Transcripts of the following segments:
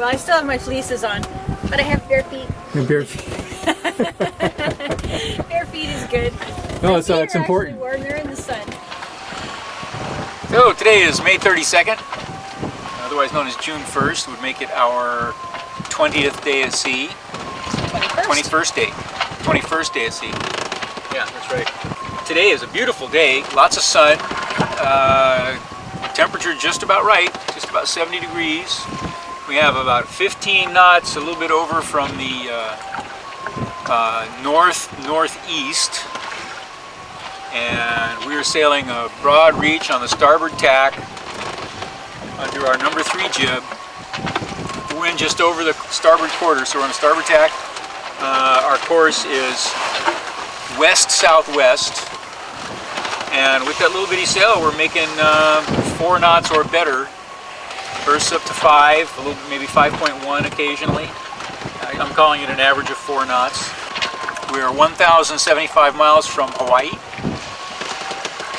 Well, I still have my fleeces on, but I have bare feet. Your bare feet. Bare feet is good. No, so it's important. Warm. They're in the sun. So today is May 32nd, otherwise known as June 1st, would make it our 20th day at sea. 21st day. 21st day at sea. Yeah, that's right. Today is a beautiful day, lots of sun, temperature just about right, just about 70 degrees. We have about 15 knots, a little bit over from the northeast. And we are sailing a broad reach on the starboard tack under our number 3 jib. The wind just over the starboard quarter, so we're on the starboard tack. Our course is west-southwest, and with that little bitty sail, we're making 4 knots or better. Bursts up to 5, a little maybe 5.1 occasionally. I'm calling it an average of 4 knots. We are 1,075 miles from Hawaii,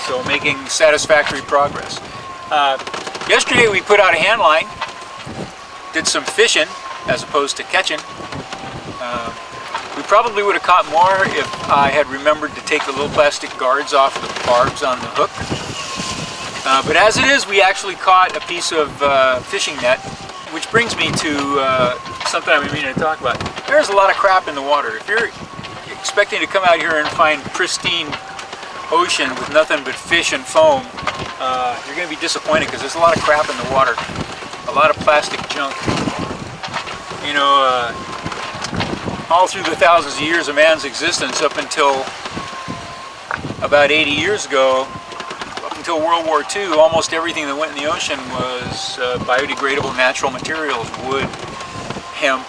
so making satisfactory progress. Yesterday we put out a hand line, did some fishing as opposed to catching. We probably would have caught more if I had remembered to take the little plastic guards off the barbs on the hook. But as it is, we actually caught a piece of fishing net, which brings me to something I've been meaning to talk about. There's a lot of crap in the water. If you're expecting to come out here and find pristine ocean with nothing but fish and foam, you're going to be disappointed because there's a lot of crap in the water. A lot of plastic junk. You know, all through the thousands of years of man's existence, up until about 80 years ago, up until World War II, almost everything that went in the ocean was biodegradable natural materials: wood, hemp,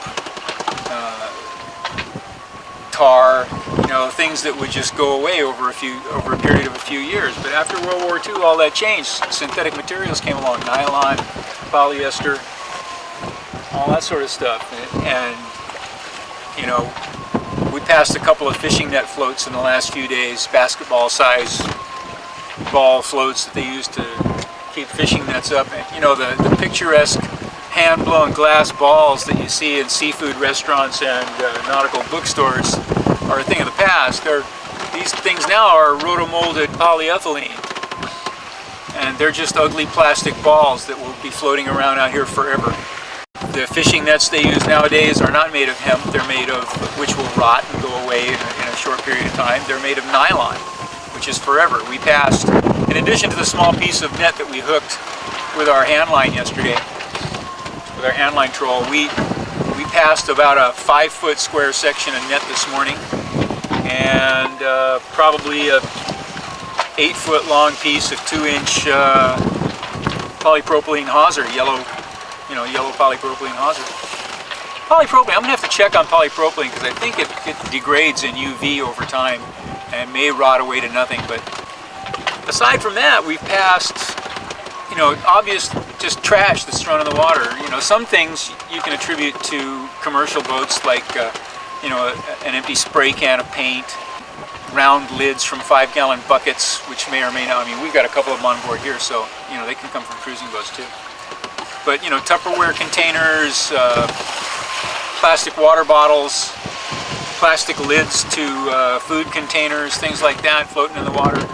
tar, you know, things that would just go away over a period of a few years. But after World War II, all that changed. Synthetic materials came along: nylon, polyester, all that sort of stuff. And you know, we passed a couple of fishing net floats in the last few days, basketball size ball floats that they use to keep fishing nets up. And, you know, the picturesque hand-blown glass balls that you see in seafood restaurants and nautical bookstores are a thing of the past. These things now are rotomolded polyethylene, and they're just ugly plastic balls that will be floating around out here forever. The fishing nets they use nowadays are not made of hemp. They're made of, which will rot and go away in a short period of time. They're made of nylon, which is forever. We passed, in addition to the small piece of net that we hooked with our hand line yesterday, with our hand line troll, we passed about a 5-foot square section of net this morning, and probably a 8-foot long piece of 2-inch polypropylene hawser, yellow polypropylene hawser. Polypropylene, I'm going to have to check on polypropylene because I think it degrades in UV over time and may rot away to nothing. But aside from that, we've passed, you know, obvious just trash that's thrown in the water. You know, some things you can attribute to commercial boats, like, you know, an empty spray can of paint, round lids from 5-gallon buckets, which may or may not, I mean, we've got a couple of them on board here, so, you know, they can come from cruising boats too. But, you know, Tupperware containers, plastic water bottles, plastic lids to food containers, things like that floating in the water.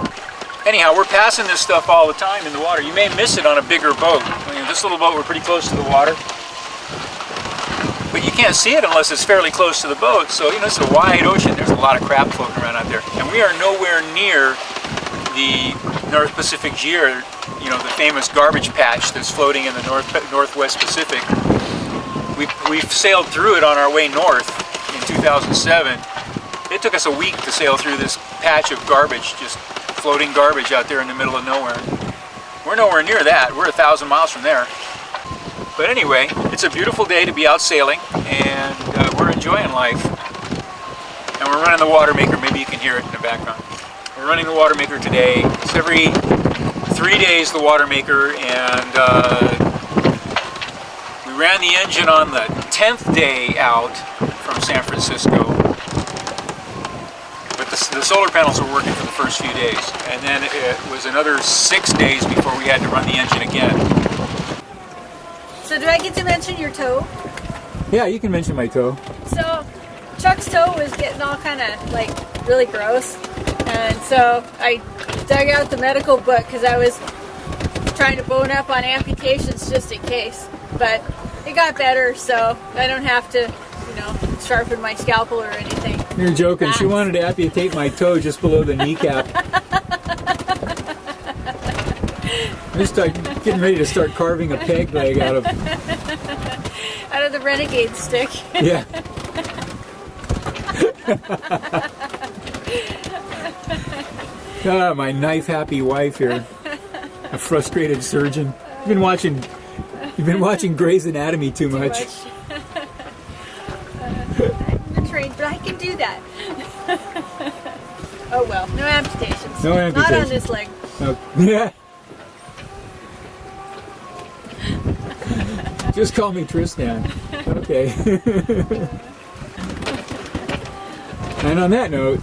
Anyhow, we're passing this stuff all the time in the water. You may miss it on a bigger boat. I mean, this little boat, we're pretty close to the water. But you can't see it unless it's fairly close to the boat. So, you know, it's a wide ocean. There's a lot of crap floating around out there. And we are nowhere near the North Pacific Gyre, you know, the famous garbage patch that's floating in the Northwest Pacific. We've sailed through it on our way north in 2007. It took us a week to sail through this patch of garbage, just floating garbage out there in the middle of nowhere. We're nowhere near that. We're 1,000 miles from there. But anyway, it's a beautiful day to be out sailing, and we're enjoying life. And we're running the water maker. Maybe you can hear it in the background. We're running the water maker today. It's every 3 days, the water maker, and we ran the engine on the 10th day out from San Francisco. But the solar panels were working for the first few days, and then it was another 6 days before we had to run the engine again. So do I get to mention your toe? Yeah, you can mention my toe. So Chuck's toe was getting all kind of like really gross, and so I dug out the medical book because I was trying to bone up on amputations just in case. But it got better, so I don't have to, you know, sharpen my scalpel or anything. You're joking. She wanted to amputate my toe just below the kneecap. Just getting ready to start carving a peg leg out of the renegade stick. Yeah. Ah, my knife-happy wife here, a frustrated surgeon. You've been watching Grey's Anatomy too much. I'm trained, but I can do that. Oh well, no amputations. No amputations. Not on this leg. Oh, yeah. Just call me Tristan. Okay. And on that note.